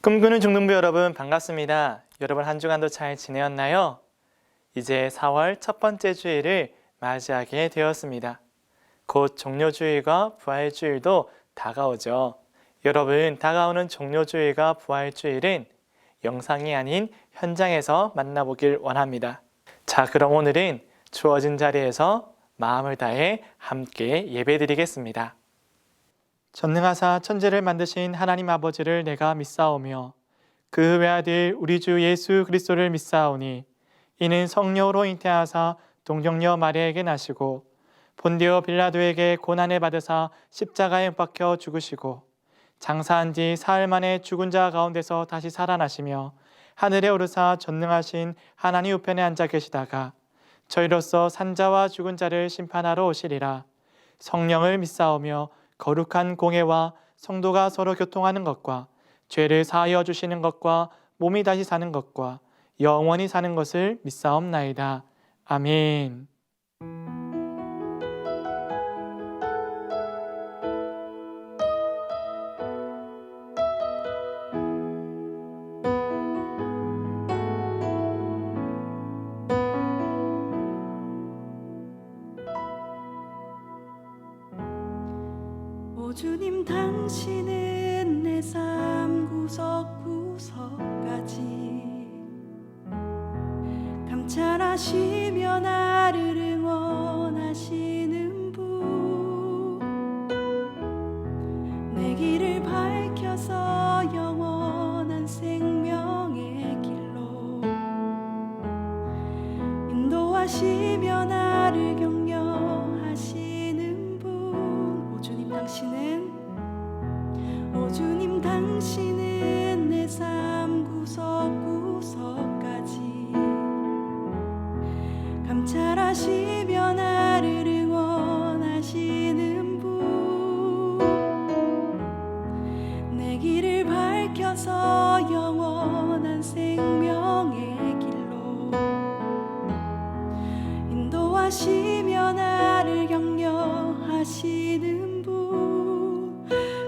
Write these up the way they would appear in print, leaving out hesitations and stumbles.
꿈꾸는 중등부 여러분 반갑습니다. 여러분 한 주간도 잘 지내었나요? 이제 4월 첫 번째 주일을 맞이하게 되었습니다. 곧 종료주일과 부활주일도 다가오죠. 여러분, 다가오는 종료주일과 부활주일은 영상이 아닌 현장에서 만나보길 원합니다. 자, 그럼 오늘은 주어진 자리에서 마음을 다해 함께 예배드리겠습니다. 전능하사 천지를 만드신 하나님 아버지를 내가 믿사오며 그 외아들 우리 주 예수 그리스도를 믿사오니 이는 성령으로 잉태하사 동정녀 마리아에게 나시고 본디오 빌라도에게 고난을 받으사 십자가에 못 박혀 죽으시고 장사한 지 사흘 만에 죽은 자 가운데서 다시 살아나시며 하늘에 오르사 전능하신 하나님 우편에 앉아 계시다가 저희로서 산자와 죽은 자를 심판하러 오시리라. 성령을 믿사오며 거룩한 공예와 성도가 서로 교통하는 것과 죄를 사하여 주시는 것과 몸이 다시 사는 것과 영원히 사는 것을 믿사옵나이다. 아멘. 오 주님, 당신은 내 삶 구석구석까지 감찰하시며 나를 응원하시는 분, 내 길을 밝혀서 영원한 생명의 길로 인도하시며 나를 격려하시는 분. 오 주님, 당신은 내 삶 구석구석까지 감찰하시며 나를 응원하시는 분, 내 길을 밝혀서 영원한 생명의 길로 인도하시며 나를 격려하시는 분.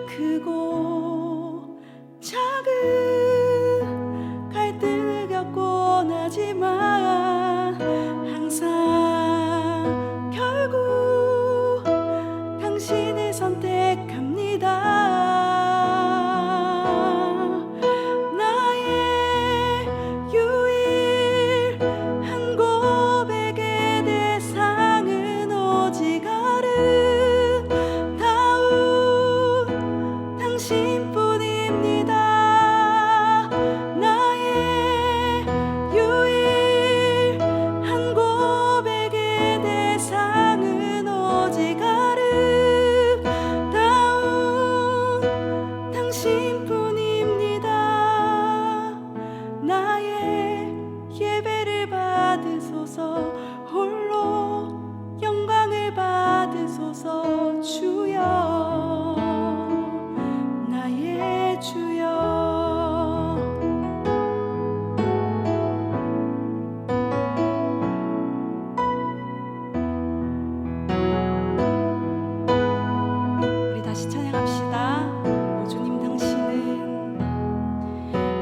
크고 작은 갈등을 겪곤 하지만 항상 결국 당신을 선택합니다. 나의 유일한 고백의 대상은 오직 아름다운 당신뿐입니다. 나의 유일한 고백의 대상은 오직 아름다운 당신뿐입니다. 나의 예배를 받으소서, 홀로 영광을 받으소서. 주여, 나의 주여. 우리 다시 찬양합시다.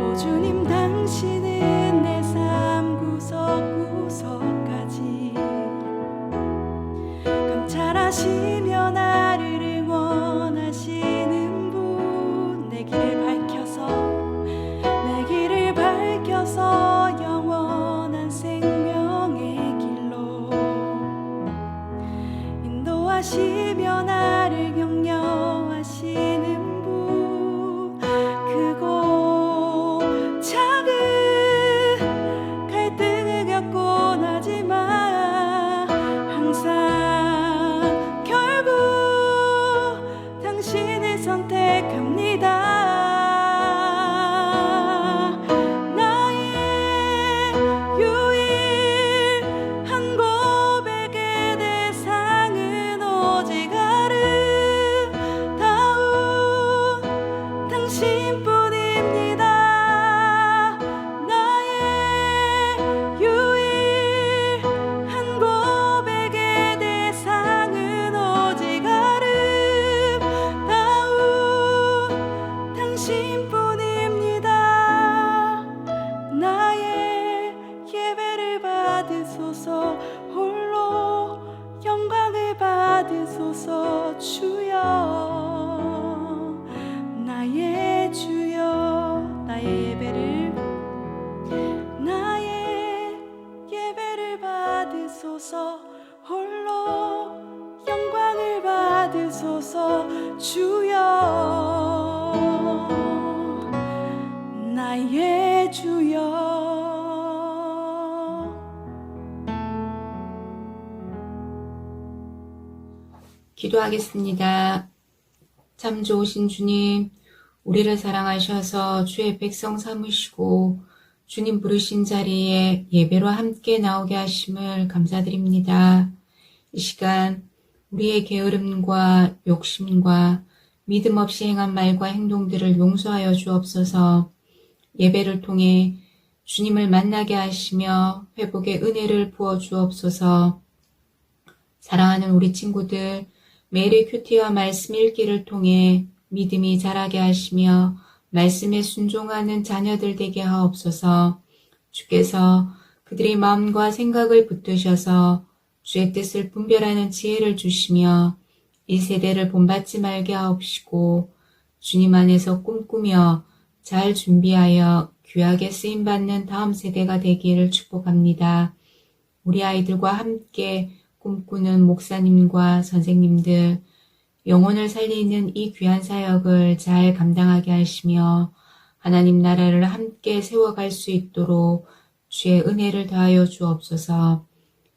오 주님, 당신은 내 삶 구석구석까지 감찰하시며 나를 응원하시는 분, 내 길을 밝혀서 영원한 생명의 길로 인도하시며 나를 격려하시는 분, 크고 작은 갈등을 겪곤 하지만 항상 결국 당신을 선택합니다. 나의 유일한 고백의 대상은 오직 아름다운 받으소서 주여. 나의 주여, 나의 예배를 받으소서. 홀로 영광을 받으소서 주여. 나의 주여. 기도하겠습니다. 참 좋으신 주님, 우리를 사랑하셔서 주의 백성 삼으시고 주님 부르신 자리에 예배로 함께 나오게 하심을 감사드립니다. 이 시간 우리의 게으름과 욕심과 믿음 없이 행한 말과 행동들을 용서하여 주옵소서. 예배를 통해 주님을 만나게 하시며 회복의 은혜를 부어 주옵소서. 사랑하는 우리 친구들, 매일의 큐티와 말씀 읽기를 통해 믿음이 자라게 하시며 말씀에 순종하는 자녀들 되게 하옵소서. 주께서 그들의 마음과 생각을 붙드셔서 주의 뜻을 분별하는 지혜를 주시며 이 세대를 본받지 말게 하옵시고 주님 안에서 꿈꾸며 잘 준비하여 귀하게 쓰임받는 다음 세대가 되기를 축복합니다. 우리 아이들과 함께 꿈꾸는 목사님과 선생님들, 영혼을 살리는 이 귀한 사역을 잘 감당하게 하시며 하나님 나라를 함께 세워갈 수 있도록 주의 은혜를 더하여 주옵소서.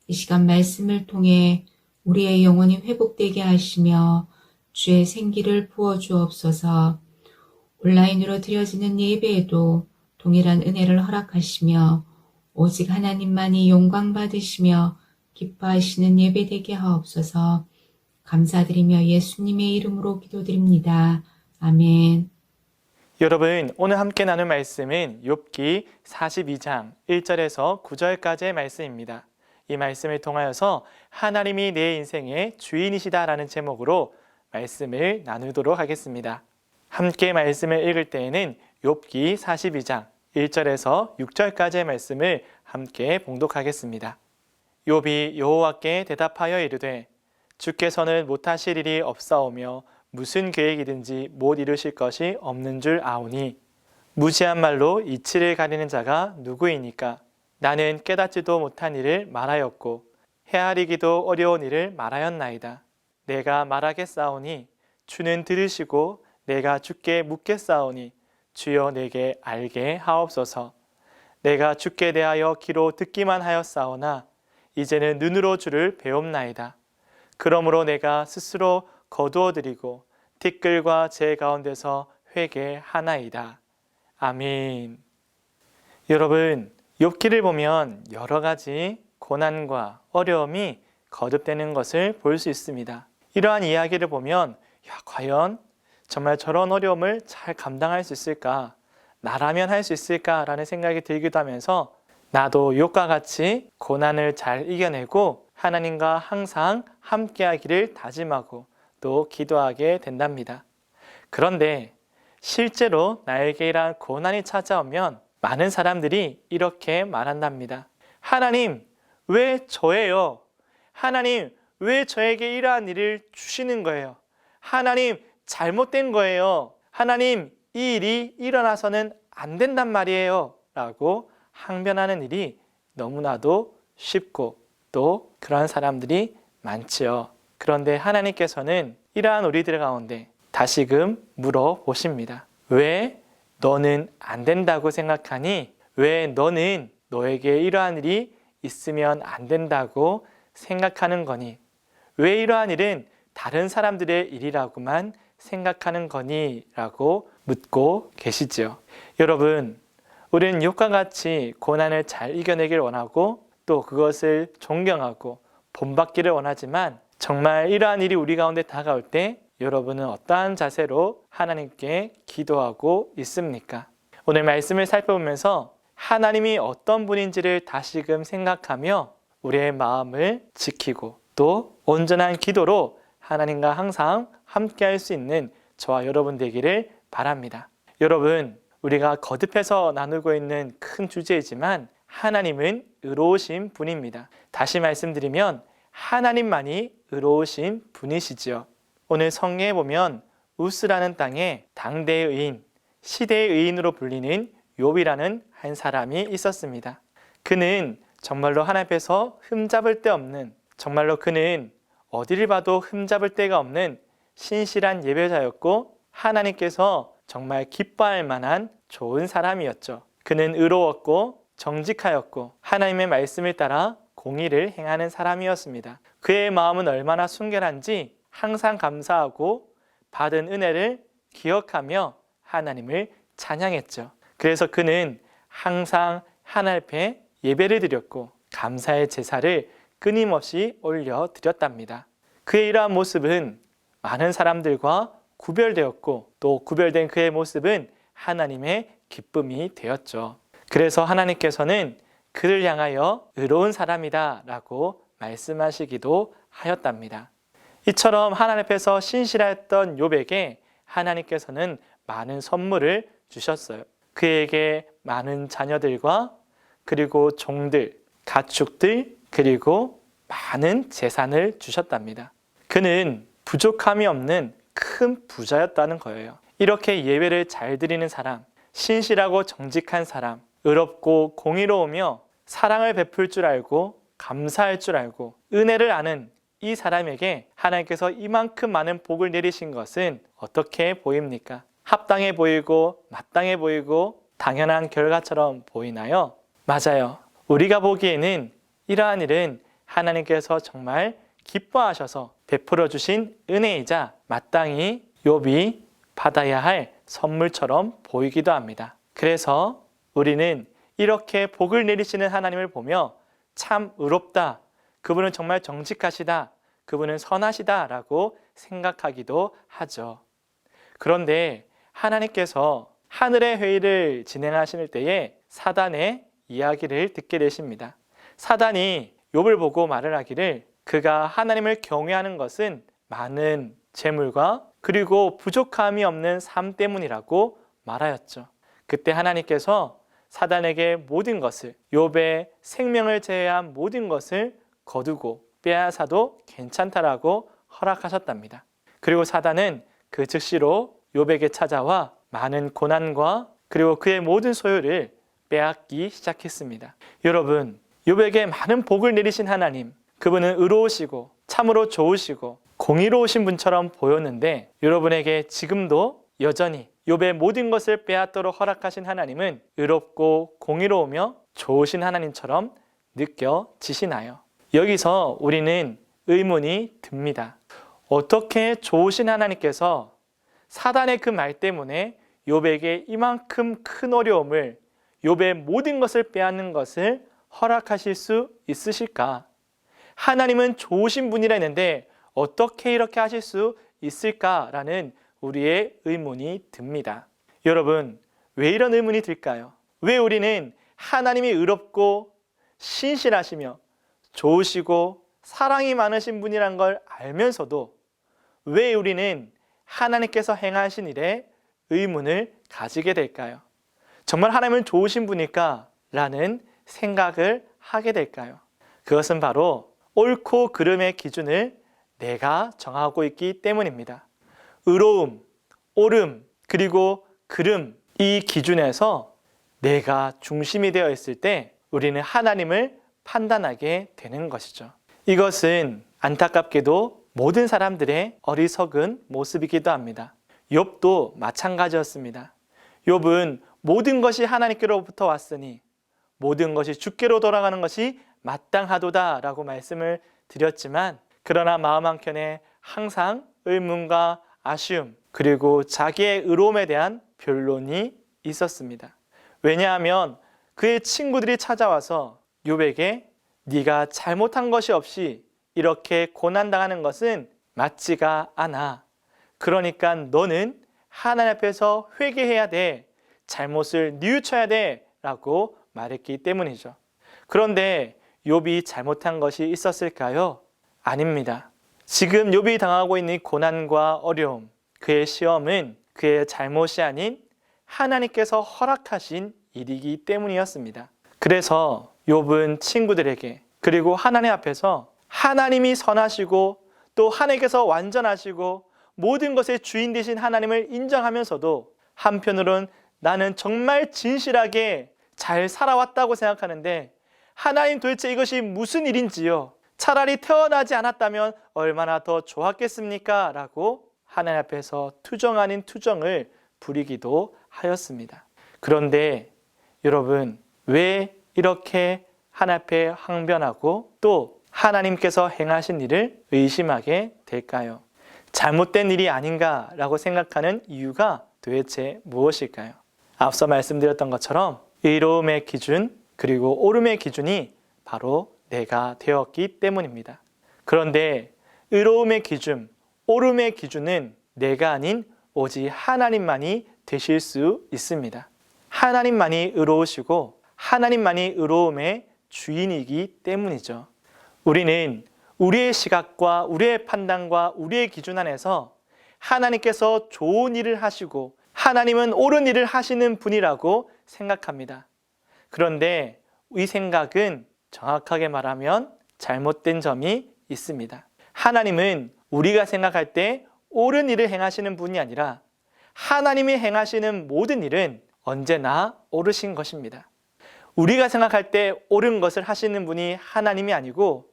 이 시간 말씀을 통해 우리의 영혼이 회복되게 하시며 주의 생기를 부어 주옵소서. 온라인으로 드려지는 예배에도 동일한 은혜를 허락하시며 오직 하나님만이 영광 받으시며 기뻐하시는 예배 되게 하옵소서. 감사드리며 예수님의 이름으로 기도드립니다. 아멘. 여러분, 오늘 함께 나눌 말씀은 욥기 42장 1절에서 9절까지의 말씀입니다. 이 말씀을 통하여서 하나님이 내 인생의 주인이시다라는 제목으로 말씀을 나누도록 하겠습니다. 함께 말씀을 읽을 때에는 욥기 42장 1절에서 6절까지의 말씀을 함께 봉독하겠습니다. 욥이 여호와께 대답하여 이르되 주께서는 못하실 일이 없사오며 무슨 계획이든지 못 이루실 것이 없는 줄 아오니 무지한 말로 이치를 가리는 자가 누구이니까. 나는 깨닫지도 못한 일을 말하였고 헤아리기도 어려운 일을 말하였나이다. 내가 말하겠사오니 주는 들으시고 내가 주께 묻겠사오니 주여 내게 알게 하옵소서. 내가 주께 대하여 귀로 듣기만 하였사오나 이제는 눈으로 주를 배움나이다. 그러므로 내가 스스로 거두어드리고 티끌과 제 가운데서 회개하나이다. 아멘. 여러분, 욥기를 보면 여러 가지 고난과 어려움이 거듭되는 것을 볼 수 있습니다. 이러한 이야기를 보면 과연 정말 저런 어려움을 잘 감당할 수 있을까? 나라면 할 수 있을까라는 생각이 들기도 하면서 나도 욥과 같이 고난을 잘 이겨내고 하나님과 항상 함께하기를 다짐하고 또 기도하게 된답니다. 그런데 실제로 나에게 이러한 고난이 찾아오면 많은 사람들이 이렇게 말한답니다. 하나님, 왜 저예요? 하나님, 왜 저에게 이러한 일을 주시는 거예요? 하나님, 잘못된 거예요. 하나님, 이 일이 일어나서는 안 된단 말이에요. 라고 항변하는 일이 너무나도 쉽고 또 그러한 사람들이 많지요. 그런데 하나님께서는 이러한 우리들 가운데 다시금 물어보십니다. 왜 너는 안 된다고 생각하니? 왜 너는 너에게 이러한 일이 있으면 안 된다고 생각하는 거니? 왜 이러한 일은 다른 사람들의 일이라고만 생각하는 거니? 라고 묻고 계시죠. 여러분, 우리는 욥과 같이 고난을 잘 이겨내길 원하고 또 그것을 존경하고 본받기를 원하지만 정말 이러한 일이 우리 가운데 다가올 때 여러분은 어떠한 자세로 하나님께 기도하고 있습니까? 오늘 말씀을 살펴보면서 하나님이 어떤 분인지를 다시금 생각하며 우리의 마음을 지키고 또 온전한 기도로 하나님과 항상 함께할 수 있는 저와 여러분 되기를 바랍니다. 여러분, 우리가 거듭해서 나누고 있는 큰 주제이지만 하나님은 의로우신 분입니다. 다시 말씀드리면 하나님만이 의로우신 분이시지요. 오늘 성경에 보면 우스라는 땅에 당대의 의인, 시대의 의인으로 불리는 욥이라는 한 사람이 있었습니다. 그는 정말로 하나님 앞에서 흠잡을 데 없는, 정말로 그는 어디를 봐도 흠잡을 데가 없는 신실한 예배자였고 하나님께서 정말 기뻐할 만한 좋은 사람이었죠. 그는 의로웠고 정직하였고 하나님의 말씀을 따라 공의를 행하는 사람이었습니다. 그의 마음은 얼마나 순결한지 항상 감사하고 받은 은혜를 기억하며 하나님을 찬양했죠. 그래서 그는 항상 하나님 앞에 예배를 드렸고 감사의 제사를 끊임없이 올려드렸답니다. 그의 이러한 모습은 많은 사람들과 구별되었고 또 구별된 그의 모습은 하나님의 기쁨이 되었죠. 그래서 하나님께서는 그를 향하여 의로운 사람이다 라고 말씀하시기도 하였답니다. 이처럼 하나님 앞에서 신실했던 욥에게 하나님께서는 많은 선물을 주셨어요. 그에게 많은 자녀들과 그리고 종들, 가축들, 그리고 많은 재산을 주셨답니다. 그는 부족함이 없는 큰 부자였다는 거예요. 이렇게 예배를 잘 드리는 사람, 신실하고 정직한 사람, 의롭고 공의로우며 사랑을 베풀 줄 알고 감사할 줄 알고 은혜를 아는 이 사람에게 하나님께서 이만큼 많은 복을 내리신 것은 어떻게 보입니까? 합당해 보이고 마땅해 보이고 당연한 결과처럼 보이나요? 맞아요. 우리가 보기에는 이러한 일은 하나님께서 정말 기뻐하셔서 베풀어 주신 은혜이자 마땅히 욥이 받아야 할 선물처럼 보이기도 합니다. 그래서 우리는 이렇게 복을 내리시는 하나님을 보며 참 의롭다, 그분은 정말 정직하시다, 그분은 선하시다 라고 생각하기도 하죠. 그런데 하나님께서 하늘의 회의를 진행하실 때에 사단의 이야기를 듣게 되십니다. 사단이 욥을 보고 말을 하기를 그가 하나님을 경외하는 것은 많은 재물과 그리고 부족함이 없는 삶 때문이라고 말하였죠. 그때 하나님께서 사단에게 모든 것을, 욥의 생명을 제외한 모든 것을 거두고 빼앗아도 괜찮다라고 허락하셨답니다. 그리고 사단은 그 즉시로 욥에게 찾아와 많은 고난과 그리고 그의 모든 소유를 빼앗기 시작했습니다. 여러분, 욥에게 많은 복을 내리신 하나님, 그분은 의로우시고 참으로 좋으시고 공의로우신 분처럼 보였는데 여러분에게 지금도 여전히 욥의 모든 것을 빼앗도록 허락하신 하나님은 의롭고 공의로우며 좋으신 하나님처럼 느껴지시나요? 여기서 우리는 의문이 듭니다. 어떻게 좋으신 하나님께서 사단의 그 말 때문에 욥에게 이만큼 큰 어려움을, 욥의 모든 것을 빼앗는 것을 허락하실 수 있으실까? 하나님은 좋으신 분이라 했는데 어떻게 이렇게 하실 수 있을까라는 우리의 의문이 듭니다. 여러분, 왜 이런 의문이 들까요? 왜 우리는 하나님이 의롭고 신실하시며 좋으시고 사랑이 많으신 분이란 걸 알면서도 왜 우리는 하나님께서 행하신 일에 의문을 가지게 될까요? 정말 하나님은 좋으신 분일까? 라는 생각을 하게 될까요? 그것은 바로 옳고 그름의 기준을 내가 정하고 있기 때문입니다. 의로움, 옳음, 그리고 그름, 이 기준에서 내가 중심이 되어 있을 때 우리는 하나님을 판단하게 되는 것이죠. 이것은 안타깝게도 모든 사람들의 어리석은 모습이기도 합니다. 욥도 마찬가지였습니다. 욥은 모든 것이 하나님께로부터 왔으니 모든 것이 주께로 돌아가는 것이 마땅하도다 라고 말씀을 드렸지만 그러나 마음 한켠에 항상 의문과 아쉬움 그리고 자기의 의로움에 대한 변론이 있었습니다. 왜냐하면 그의 친구들이 찾아와서 욥에게 네가 잘못한 것이 없이 이렇게 고난당하는 것은 맞지가 않아. 그러니까 너는 하나님 앞에서 회개해야 돼. 잘못을 뉘우쳐야 돼 라고 말했기 때문이죠. 그런데 욥이 잘못한 것이 있었을까요? 아닙니다. 지금 욥이 당하고 있는 고난과 어려움, 그의 시험은 그의 잘못이 아닌 하나님께서 허락하신 일이기 때문이었습니다. 그래서 욥은 친구들에게 그리고 하나님 앞에서 하나님이 선하시고 또 하나님께서 완전하시고 모든 것의 주인 되신 하나님을 인정하면서도 한편으론 나는 정말 진실하게 잘 살아왔다고 생각하는데 하나님 도대체 이것이 무슨 일인지요? 차라리 태어나지 않았다면 얼마나 더 좋았겠습니까? 라고 하나님 앞에서 투정 아닌 투정을 부리기도 하였습니다. 그런데 여러분, 왜 이렇게 하나님 앞에 항변하고 또 하나님께서 행하신 일을 의심하게 될까요? 잘못된 일이 아닌가라고 생각하는 이유가 도대체 무엇일까요? 앞서 말씀드렸던 것처럼 의로움의 기준 그리고 옳음의 기준이 바로 내가 되었기 때문입니다. 그런데 의로움의 기준, 옳음의 기준은 내가 아닌 오직 하나님만이 되실 수 있습니다. 하나님만이 의로우시고 하나님만이 의로움의 주인이기 때문이죠. 우리는 우리의 시각과 우리의 판단과 우리의 기준 안에서 하나님께서 좋은 일을 하시고 하나님은 옳은 일을 하시는 분이라고 생각합니다. 그런데 이 생각은 정확하게 말하면 잘못된 점이 있습니다. 하나님은 우리가 생각할 때 옳은 일을 행하시는 분이 아니라 하나님이 행하시는 모든 일은 언제나 옳으신 것입니다. 우리가 생각할 때 옳은 것을 하시는 분이 하나님이 아니고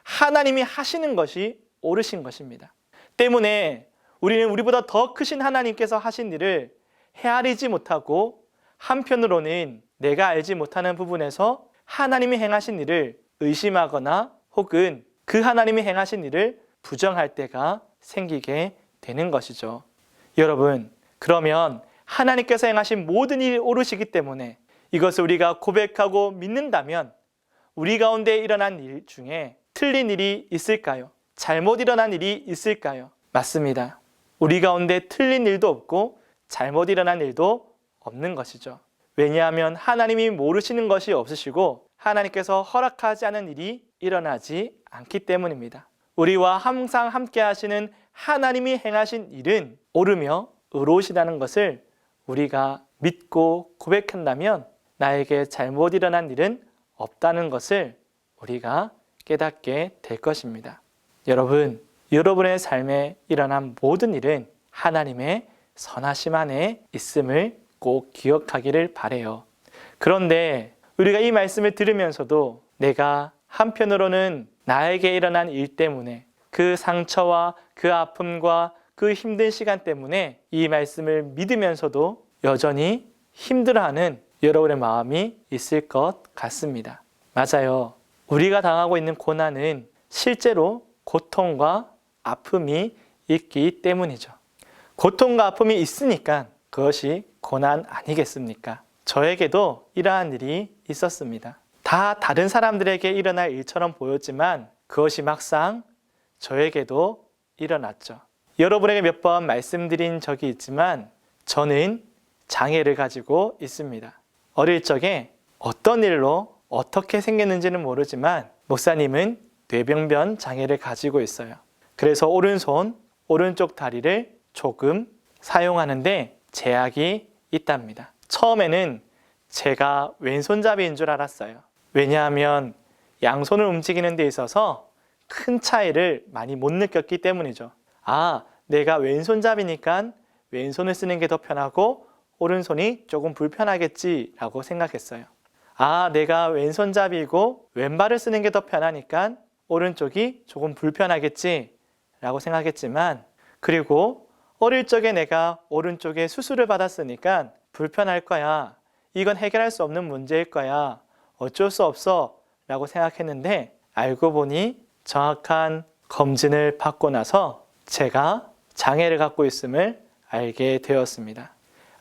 하나님이 하시는 것이 옳으신 것입니다. 때문에 우리는 우리보다 더 크신 하나님께서 하신 일을 헤아리지 못하고 한편으로는 내가 알지 못하는 부분에서 하나님이 행하신 일을 의심하거나 혹은 그 하나님이 행하신 일을 부정할 때가 생기게 되는 것이죠. 여러분, 그러면 하나님께서 행하신 모든 일이 옳으시기 때문에 이것을 우리가 고백하고 믿는다면 우리 가운데 일어난 일 중에 틀린 일이 있을까요? 잘못 일어난 일이 있을까요? 맞습니다. 우리 가운데 틀린 일도 없고 잘못 일어난 일도 없는 것이죠. 왜냐하면 하나님이 모르시는 것이 없으시고 하나님께서 허락하지 않은 일이 일어나지 않기 때문입니다. 우리와 항상 함께 하시는 하나님이 행하신 일은 옳으며 의로우시다는 것을 우리가 믿고 고백한다면 나에게 잘못 일어난 일은 없다는 것을 우리가 깨닫게 될 것입니다. 여러분, 여러분의 삶에 일어난 모든 일은 하나님의 선하심 안에 있음을 꼭 기억하기를 바라요. 그런데 우리가 이 말씀을 들으면서도 내가 한편으로는 나에게 일어난 일 때문에 그 상처와 그 아픔과 그 힘든 시간 때문에 이 말씀을 믿으면서도 여전히 힘들어하는 여러분의 마음이 있을 것 같습니다. 맞아요. 우리가 당하고 있는 고난은 실제로 고통과 아픔이 있기 때문이죠. 고통과 아픔이 있으니까 그것이 고난 아니겠습니까? 저에게도 이러한 일이 있었습니다. 다 다른 사람들에게 일어날 일처럼 보였지만 그것이 막상 저에게도 일어났죠. 여러분에게 몇 번 말씀드린 적이 있지만 저는 장애를 가지고 있습니다. 어릴 적에 어떤 일로 어떻게 생겼는지는 모르지만 목사님은 뇌병변 장애를 가지고 있어요. 그래서 오른손, 오른쪽 다리를 조금 사용하는데 제약이 있답니다. 처음에는 제가 왼손잡이인 줄 알았어요. 왜냐하면 양손을 움직이는 데 있어서 큰 차이를 많이 못 느꼈기 때문이죠. 아, 내가 왼손잡이니까 왼손을 쓰는 게 더 편하고 오른손이 조금 불편하겠지라고 생각했어요. 아, 내가 왼손잡이고 왼발을 쓰는 게 더 편하니까 오른쪽이 조금 불편하겠지라고 생각했지만 그리고 어릴 적에 내가 오른쪽에 수술을 받았으니까 불편할 거야. 이건 해결할 수 없는 문제일 거야. 어쩔 수 없어 라고 생각했는데 알고 보니 정확한 검진을 받고 나서 제가 장애를 갖고 있음을 알게 되었습니다.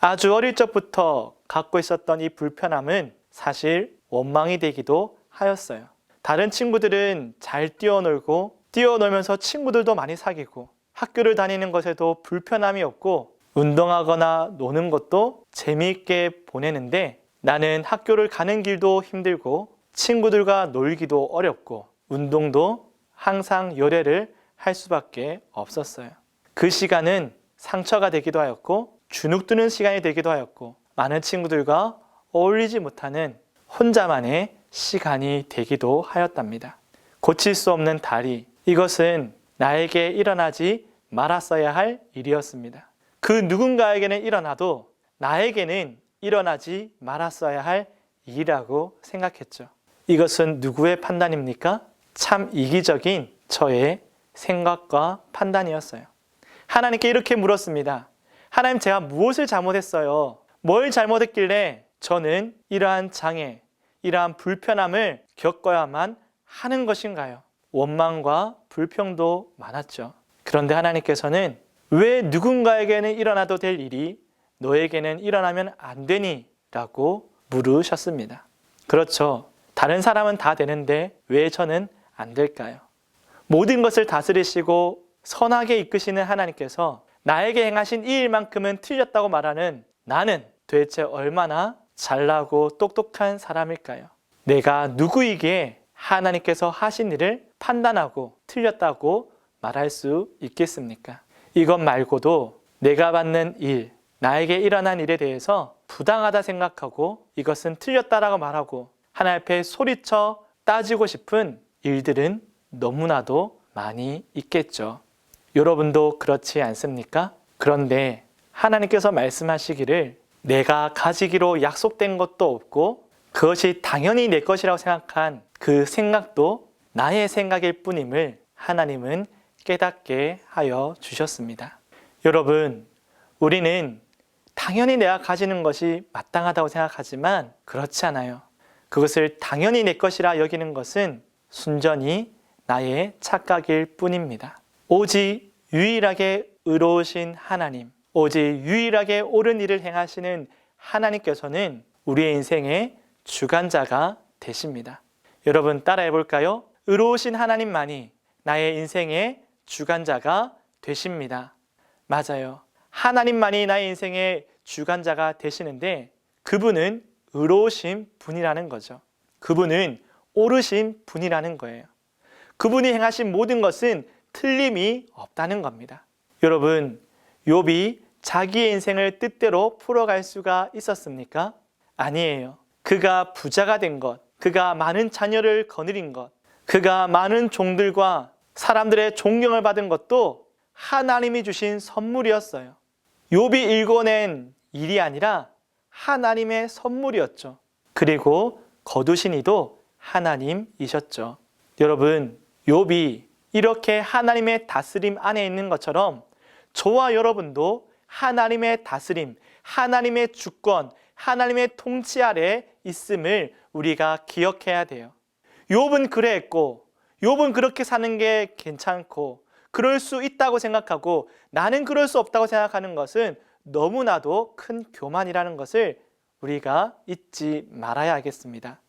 아주 어릴 적부터 갖고 있었던 이 불편함은 사실 원망이 되기도 하였어요. 다른 친구들은 잘 뛰어놀고 뛰어놀면서 친구들도 많이 사귀고 학교를 다니는 것에도 불편함이 없고 운동하거나 노는 것도 재미있게 보내는데 나는 학교를 가는 길도 힘들고 친구들과 놀기도 어렵고 운동도 항상 열애를 할 수밖에 없었어요. 그 시간은 상처가 되기도 하였고 주눅드는 시간이 되기도 하였고 많은 친구들과 어울리지 못하는 혼자만의 시간이 되기도 하였답니다. 고칠 수 없는 다리, 이것은 나에게 일어나지 말았어야 할 일이었습니다. 그 누군가에게는 일어나도 나에게는 일어나지 말았어야 할 일이라고 생각했죠. 이것은 누구의 판단입니까? 참 이기적인 저의 생각과 판단이었어요. 하나님께 이렇게 물었습니다. 하나님, 제가 무엇을 잘못했어요? 뭘 잘못했길래 저는 이러한 장애, 이러한 불편함을 겪어야만 하는 것인가요? 원망과 불평도 많았죠. 그런데 하나님께서는 왜 누군가에게는 일어나도 될 일이 너에게는 일어나면 안 되니? 라고 물으셨습니다. 그렇죠. 다른 사람은 다 되는데 왜 저는 안 될까요? 모든 것을 다스리시고 선하게 이끄시는 하나님께서 나에게 행하신 이 일만큼은 틀렸다고 말하는 나는 도대체 얼마나 잘나고 똑똑한 사람일까요? 내가 누구이기에 하나님께서 하신 일을 판단하고 틀렸다고 말할 수 있겠습니까? 이것 말고도 내가 받는 일, 나에게 일어난 일에 대해서 부당하다 생각하고 이것은 틀렸다라고 말하고 하나님 앞에 소리쳐 따지고 싶은 일들은 너무나도 많이 있겠죠. 여러분도 그렇지 않습니까? 그런데 하나님께서 말씀하시기를 내가 가지기로 약속된 것도 없고 그것이 당연히 내 것이라고 생각한 그 생각도 나의 생각일 뿐임을 하나님은 깨닫게 하여 주셨습니다. 여러분, 우리는 당연히 내가 가지는 것이 마땅하다고 생각하지만 그렇지 않아요. 그것을 당연히 내 것이라 여기는 것은 순전히 나의 착각일 뿐입니다. 오직 유일하게 의로우신 하나님, 오직 유일하게 옳은 일을 행하시는 하나님께서는 우리의 인생의 주관자가 되십니다. 여러분 따라해 볼까요? 의로우신 하나님만이 나의 인생의 주관자가 되십니다. 맞아요. 하나님만이 나의 인생의 주관자가 되시는데 그분은 의로우신 분이라는 거죠. 그분은 옳으신 분이라는 거예요. 그분이 행하신 모든 것은 틀림이 없다는 겁니다. 여러분, 욥이 자기의 인생을 뜻대로 풀어갈 수가 있었습니까? 아니에요. 그가 부자가 된 것, 그가 많은 자녀를 거느린 것, 그가 많은 종들과 사람들의 존경을 받은 것도 하나님이 주신 선물이었어요. 욥이 일궈낸 일이 아니라 하나님의 선물이었죠. 그리고 거두신 이도 하나님이셨죠. 여러분, 욥이 이렇게 하나님의 다스림 안에 있는 것처럼 저와 여러분도 하나님의 다스림, 하나님의 주권, 하나님의 통치 아래 있음을 우리가 기억해야 돼요. 욥은 그랬고, 욥은 그렇게 사는 게 괜찮고 그럴 수 있다고 생각하고 나는 그럴 수 없다고 생각하는 것은 너무나도 큰 교만이라는 것을 우리가 잊지 말아야 하겠습니다.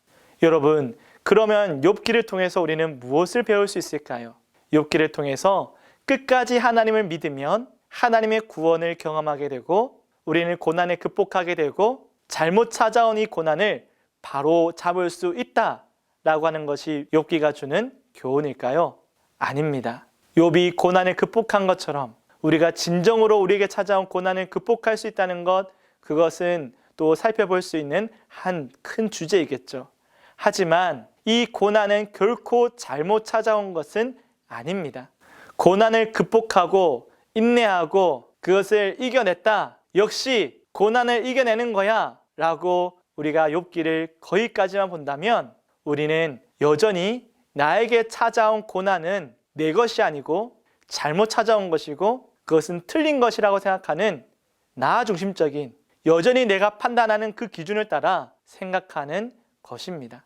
여러분, 그러면 욥기를 통해서 우리는 무엇을 배울 수 있을까요? 욥기를 통해서 끝까지 하나님을 믿으면 하나님의 구원을 경험하게 되고 우리는 고난을 극복하게 되고 잘못 찾아온 이 고난을 바로 잡을 수 있다라고 하는 것이 욥기가 주는 교훈일까요? 아닙니다. 욥이 고난을 극복한 것처럼 우리가 진정으로 우리에게 찾아온 고난을 극복할 수 있다는 것, 그것은 또 살펴볼 수 있는 한 큰 주제이겠죠. 하지만 이 고난은 결코 잘못 찾아온 것은 아닙니다. 고난을 극복하고 인내하고 그것을 이겨냈다. 역시 고난을 이겨내는 거야 라고 우리가 욥기를 거기까지만 본다면 우리는 여전히 나에게 찾아온 고난은 내 것이 아니고 잘못 찾아온 것이고 그것은 틀린 것이라고 생각하는 나 중심적인, 여전히 내가 판단하는 그 기준을 따라 생각하는 것입니다.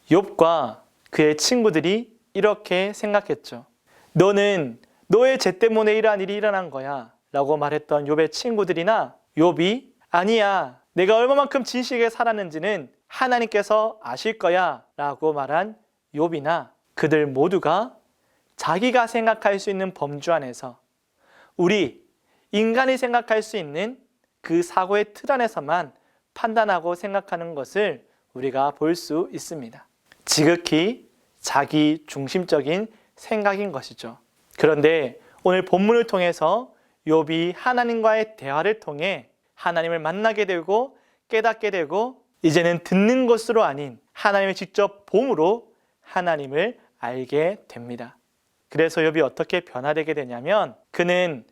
욥과 그의 친구들이 이렇게 생각했죠. 너는 너의 죄 때문에 이러한 일이 일어난 거야 라고 말했던 욥의 친구들이나 욥이 아니야, 내가 얼마만큼 진실하게 살았는지는 하나님께서 아실 거야 라고 말한 욥이나 그들 모두가 자기가 생각할 수 있는 범주 안에서 우리 인간이 생각할 수 있는 그 사고의 틀 안에서만 판단하고 생각하는 것을 우리가 볼 수 있습니다. 지극히 자기 중심적인 생각인 것이죠. 그런데 오늘 본문을 통해서 욥이 하나님과의 대화를 통해 하나님을 만나게 되고 깨닫게 되고 이제는 듣는 것으로 아닌 하나님의 직접 봄으로 하나님을 알게 됩니다. 그래서 욥이 어떻게 변화되게 되냐면 그는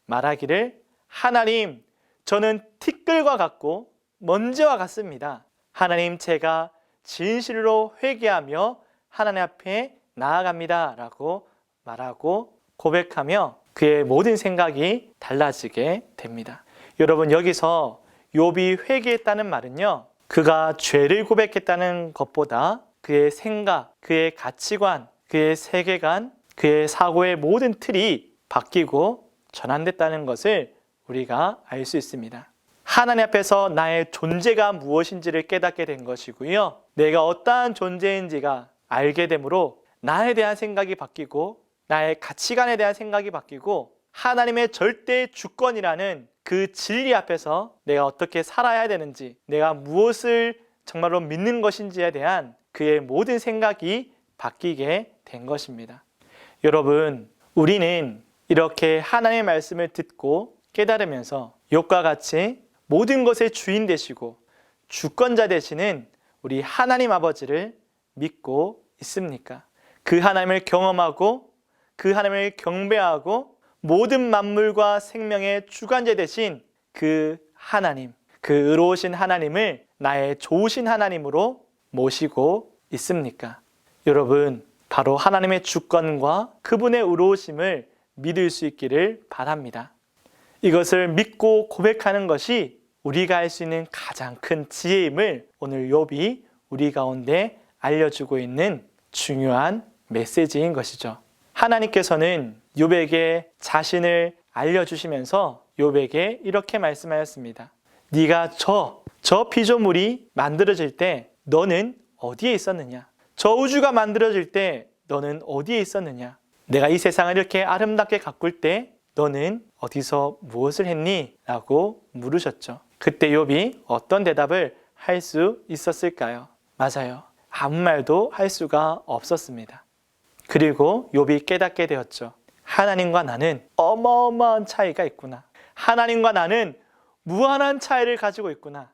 말하기를 하나님, 저는 티끌과 같고 먼지와 같습니다. 하나님, 제가 진실로 회개하며 하나님 앞에 나아갑니다 라고 말하고 고백하며 그의 모든 생각이 달라지게 됩니다. 여러분, 여기서 욥이 회개했다는 말은요, 그가 죄를 고백했다는 것보다 그의 생각, 그의 가치관, 그의 세계관, 그의 사고의 모든 틀이 바뀌고 전환됐다는 것을 우리가 알 수 있습니다. 하나님 앞에서 나의 존재가 무엇인지를 깨닫게 된 것이고요. 내가 어떠한 존재인지가 알게 되므로 나에 대한 생각이 바뀌고 나의 가치관에 대한 생각이 바뀌고 하나님의 절대 주권이라는 그 진리 앞에서 내가 어떻게 살아야 되는지, 내가 무엇을 정말로 믿는 것인지에 대한 그의 모든 생각이 바뀌게 된 것입니다. 여러분, 우리는 이렇게 하나님의 말씀을 듣고 깨달으면서 욥과 같이 모든 것의 주인 되시고 주권자 되시는 우리 하나님 아버지를 믿고 있습니까? 그 하나님을 경험하고 그 하나님을 경배하고 모든 만물과 생명의 주관자 되신 그 하나님, 그 의로우신 하나님을 나의 좋으신 하나님으로 모시고 있습니까? 여러분, 바로 하나님의 주권과 그분의 의로우심을 믿을 수 있기를 바랍니다. 이것을 믿고 고백하는 것이 우리가 할 수 있는 가장 큰 지혜임을 오늘 욥이 우리 가운데 알려주고 있는 중요한 메시지인 것이죠. 하나님께서는 욥에게 자신을 알려주시면서 욥에게 이렇게 말씀하였습니다. 네가 저 피조물이 만들어질 때 너는 어디에 있었느냐? 저 우주가 만들어질 때 너는 어디에 있었느냐? 내가 이 세상을 이렇게 아름답게 가꿀 때 너는 어디서 무엇을 했니? 라고 물으셨죠. 그때 욥이 어떤 대답을 할 수 있었을까요? 맞아요. 아무 말도 할 수가 없었습니다. 그리고 욥이 깨닫게 되었죠. 하나님과 나는 어마어마한 차이가 있구나. 하나님과 나는 무한한 차이를 가지고 있구나.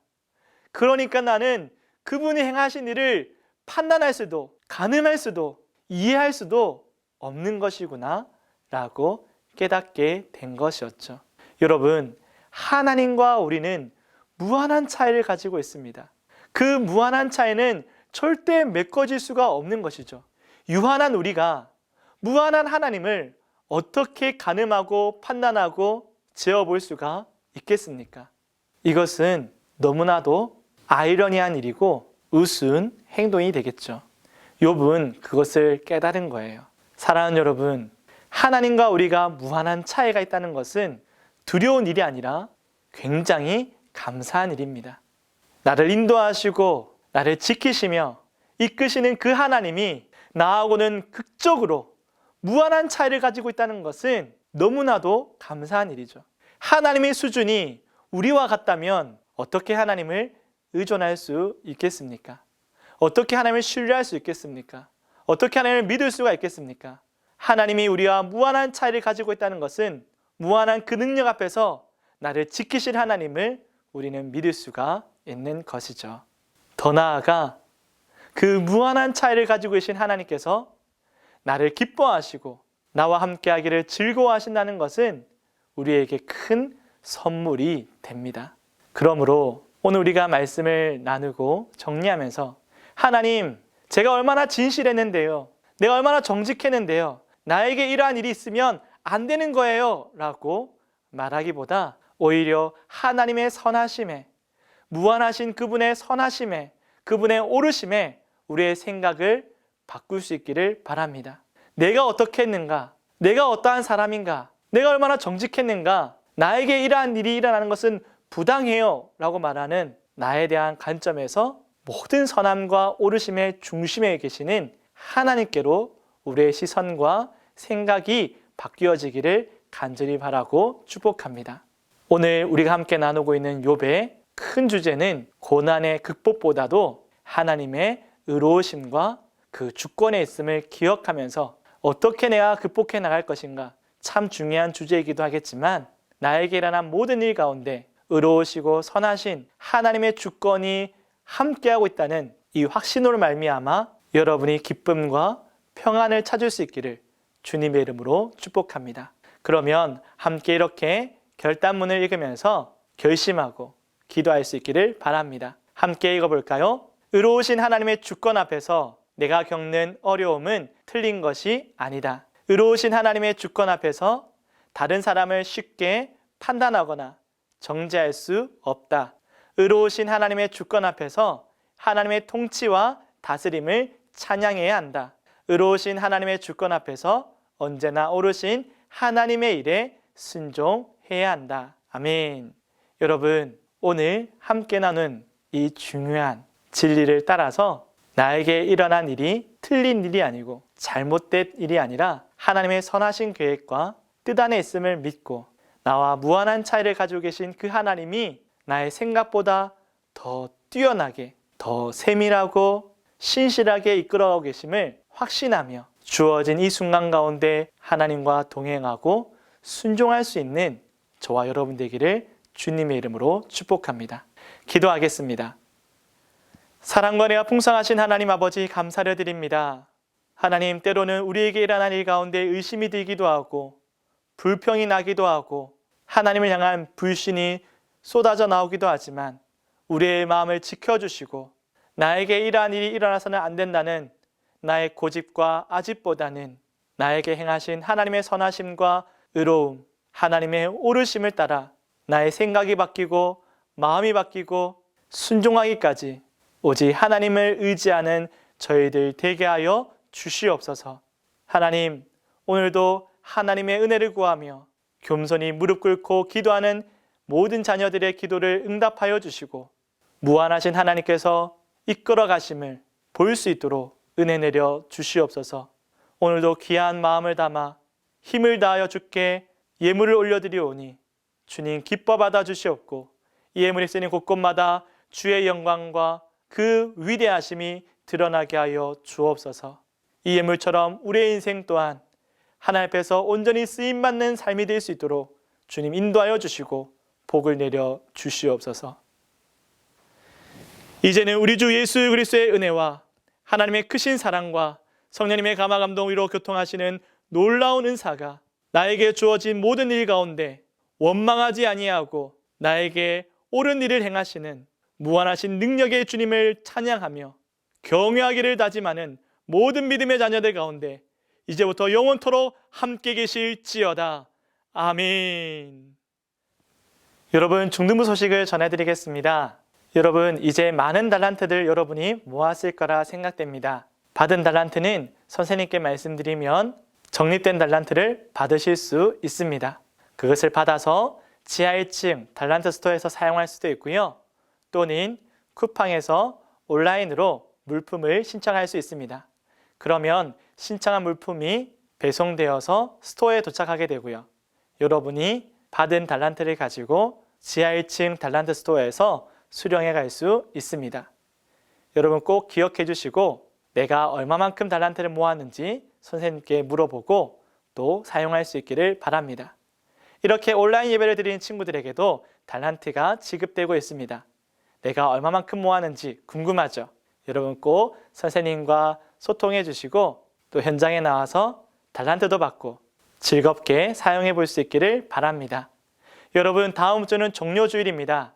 그러니까 나는 그분이 행하신 일을 판단할 수도, 가늠할 수도, 이해할 수도 없는 것이구나 라고 깨닫게 된 것이었죠. 여러분, 하나님과 우리는 무한한 차이를 가지고 있습니다. 그 무한한 차이는 절대 메꿔질 수가 없는 것이죠. 유한한 우리가 무한한 하나님을 어떻게 가늠하고 판단하고 재어볼 수가 있겠습니까? 이것은 너무나도 아이러니한 일이고 우스운 행동이 되겠죠. 욥은 그것을 깨달은 거예요. 사랑하는 여러분, 하나님과 우리가 무한한 차이가 있다는 것은 두려운 일이 아니라 굉장히 감사한 일입니다. 나를 인도하시고 나를 지키시며 이끄시는 그 하나님이 나하고는 극적으로 무한한 차이를 가지고 있다는 것은 너무나도 감사한 일이죠. 하나님의 수준이 우리와 같다면 어떻게 하나님을 의존할 수 있겠습니까? 어떻게 하나님을 신뢰할 수 있겠습니까? 어떻게 하나님을 믿을 수가 있겠습니까? 하나님이 우리와 무한한 차이를 가지고 있다는 것은 무한한 그 능력 앞에서 나를 지키실 하나님을 우리는 믿을 수가 있는 것이죠. 더 나아가 그 무한한 차이를 가지고 계신 하나님께서 나를 기뻐하시고 나와 함께하기를 즐거워하신다는 것은 우리에게 큰 선물이 됩니다. 그러므로 오늘 우리가 말씀을 나누고 정리하면서 하나님, 제가 얼마나 진실했는데요. 내가 얼마나 정직했는데요. 나에게 이러한 일이 있으면 안 되는 거예요 라고 말하기보다 오히려 하나님의 선하심에, 무한하신 그분의 선하심에, 그분의 오르심에 우리의 생각을 바꿀 수 있기를 바랍니다. 내가 어떻게 했는가? 내가 어떠한 사람인가? 내가 얼마나 정직했는가? 나에게 이러한 일이 일어나는 것은 부당해요 라고 말하는 나에 대한 관점에서 모든 선함과 오르심의 중심에 계시는 하나님께로 우리의 시선과 생각이 바뀌어지기를 간절히 바라고 축복합니다. 오늘 우리가 함께 나누고 있는 욥의 큰 주제는 고난의 극복보다도 하나님의 의로우심과 그 주권에 있음을 기억하면서 어떻게 내가 극복해 나갈 것인가, 참 중요한 주제이기도 하겠지만 나에게 일어난 모든 일 가운데 의로우시고 선하신 하나님의 주권이 함께하고 있다는 이 확신으로 말미암아 여러분이 기쁨과 평안을 찾을 수 있기를 주님의 이름으로 축복합니다. 그러면 함께 이렇게 결단문을 읽으면서 결심하고 기도할 수 있기를 바랍니다. 함께 읽어볼까요? 의로우신 하나님의 주권 앞에서 내가 겪는 어려움은 틀린 것이 아니다. 의로우신 하나님의 주권 앞에서 다른 사람을 쉽게 판단하거나 정죄할 수 없다. 의로우신 하나님의 주권 앞에서 하나님의 통치와 다스림을 찬양해야 한다. 의로우신 하나님의 주권 앞에서 언제나 오르신 하나님의 일에 순종해야 한다. 아멘. 여러분, 오늘 함께 나눈 이 중요한 진리를 따라서 나에게 일어난 일이 틀린 일이 아니고 잘못된 일이 아니라 하나님의 선하신 계획과 뜻 안에 있음을 믿고 나와 무한한 차이를 가지고 계신 그 하나님이 나의 생각보다 더 뛰어나게, 더 세밀하고 신실하게 이끌어가고 계심을 확신하며 주어진 이 순간 가운데 하나님과 동행하고 순종할 수 있는 저와 여러분 되기를 주님의 이름으로 축복합니다. 기도하겠습니다. 사랑과 은혜가 풍성하신 하나님 아버지 감사를 드립니다. 하나님, 때로는 우리에게 일어난 일 가운데 의심이 들기도 하고 불평이 나기도 하고 하나님을 향한 불신이 쏟아져 나오기도 하지만 우리의 마음을 지켜주시고 나에게 이러한 일이 일어나서는 안 된다는 나의 고집과 아집보다는 나에게 행하신 하나님의 선하심과 의로움, 하나님의 오르심을 따라 나의 생각이 바뀌고 마음이 바뀌고 순종하기까지 오직 하나님을 의지하는 저희들 되게 하여 주시옵소서. 하나님, 오늘도 하나님의 은혜를 구하며 겸손히 무릎 꿇고 기도하는 모든 자녀들의 기도를 응답하여 주시고 무한하신 하나님께서 이끌어 가심을 볼 수 있도록 은혜 내려 주시옵소서. 오늘도 귀한 마음을 담아 힘을 다하여 주께 예물을 올려드리오니 주님 기뻐 받아 주시옵고 이 예물이 쓰는 곳곳마다 주의 영광과 그 위대하심이 드러나게 하여 주옵소서. 이 예물처럼 우리의 인생 또한 하나님 앞에서 온전히 쓰임받는 삶이 될 수 있도록 주님 인도하여 주시고 복을 내려 주시옵소서. 이제는 우리 주 예수 그리스도의 은혜와 하나님의 크신 사랑과 성령님의 감화 감동 위로 교통하시는 놀라운 은사가 나에게 주어진 모든 일 가운데 원망하지 아니하고 나에게 옳은 일을 행하시는 무한하신 능력의 주님을 찬양하며 경외하기를 다짐하는 모든 믿음의 자녀들 가운데 이제부터 영원토록 함께 계실지어다. 아멘. 여러분, 중등부 소식을 전해드리겠습니다. 여러분, 이제 많은 달란트들 여러분이 모았을 거라 생각됩니다. 받은 달란트는 선생님께 말씀드리면 적립된 달란트를 받으실 수 있습니다. 그것을 받아서 지하 1층 달란트 스토어에서 사용할 수도 있고요. 또는 쿠팡에서 온라인으로 물품을 신청할 수 있습니다. 그러면 신청한 물품이 배송되어서 스토어에 도착하게 되고요. 여러분이 받은 달란트를 가지고 지하 1층 달란트 스토어에서 수령해 갈 수 있습니다. 여러분 꼭 기억해 주시고 내가 얼마만큼 달란트를 모았는지 선생님께 물어보고 또 사용할 수 있기를 바랍니다. 이렇게 온라인 예배를 드리는 친구들에게도 달란트가 지급되고 있습니다. 내가 얼마만큼 모았는지 궁금하죠? 여러분 꼭 선생님과 소통해 주시고 또 현장에 나와서 달란트도 받고 즐겁게 사용해 볼 수 있기를 바랍니다. 여러분, 다음 주는 종료주일입니다.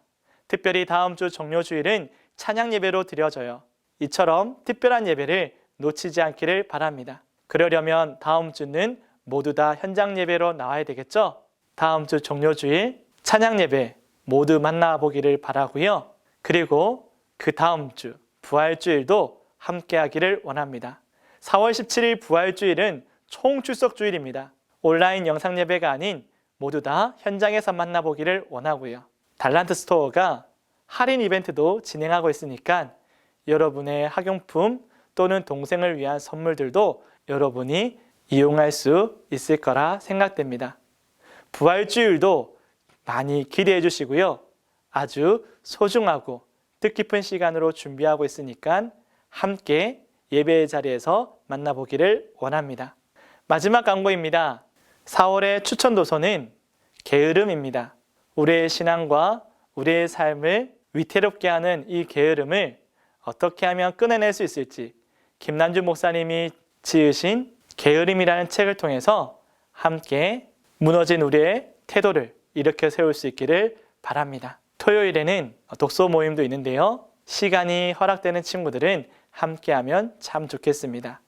특별히 다음 주 종료주일은 찬양 예배로 드려져요. 이처럼 특별한 예배를 놓치지 않기를 바랍니다. 그러려면 다음 주는 모두 다 현장 예배로 나와야 되겠죠? 다음 주 종료주일 찬양 예배 모두 만나보기를 바라고요. 그리고 그 다음 주 부활주일도 함께 하기를 원합니다. 4월 17일 부활주일은 총출석주일입니다. 온라인 영상 예배가 아닌 모두 다 현장에서 만나보기를 원하고요. 달란트 스토어가 할인 이벤트도 진행하고 있으니까 여러분의 학용품 또는 동생을 위한 선물들도 여러분이 이용할 수 있을 거라 생각됩니다. 부활주일도 많이 기대해 주시고요. 아주 소중하고 뜻깊은 시간으로 준비하고 있으니까 함께 예배의 자리에서 만나보기를 원합니다. 마지막 광고입니다. 4월의 추천 도서는 게으름입니다. 우리의 신앙과 우리의 삶을 위태롭게 하는 이 게으름을 어떻게 하면 끊어낼 수 있을지 김남준 목사님이 지으신 게으름이라는 책을 통해서 함께 무너진 우리의 태도를 일으켜 세울 수 있기를 바랍니다. 토요일에는 독서 모임도 있는데요. 시간이 허락되는 친구들은 함께하면 참 좋겠습니다.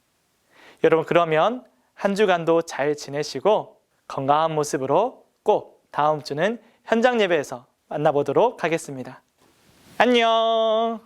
여러분, 그러면 한 주간도 잘 지내시고 건강한 모습으로 꼭 다음 주는 현장 예배에서 만나보도록 하겠습니다. 안녕!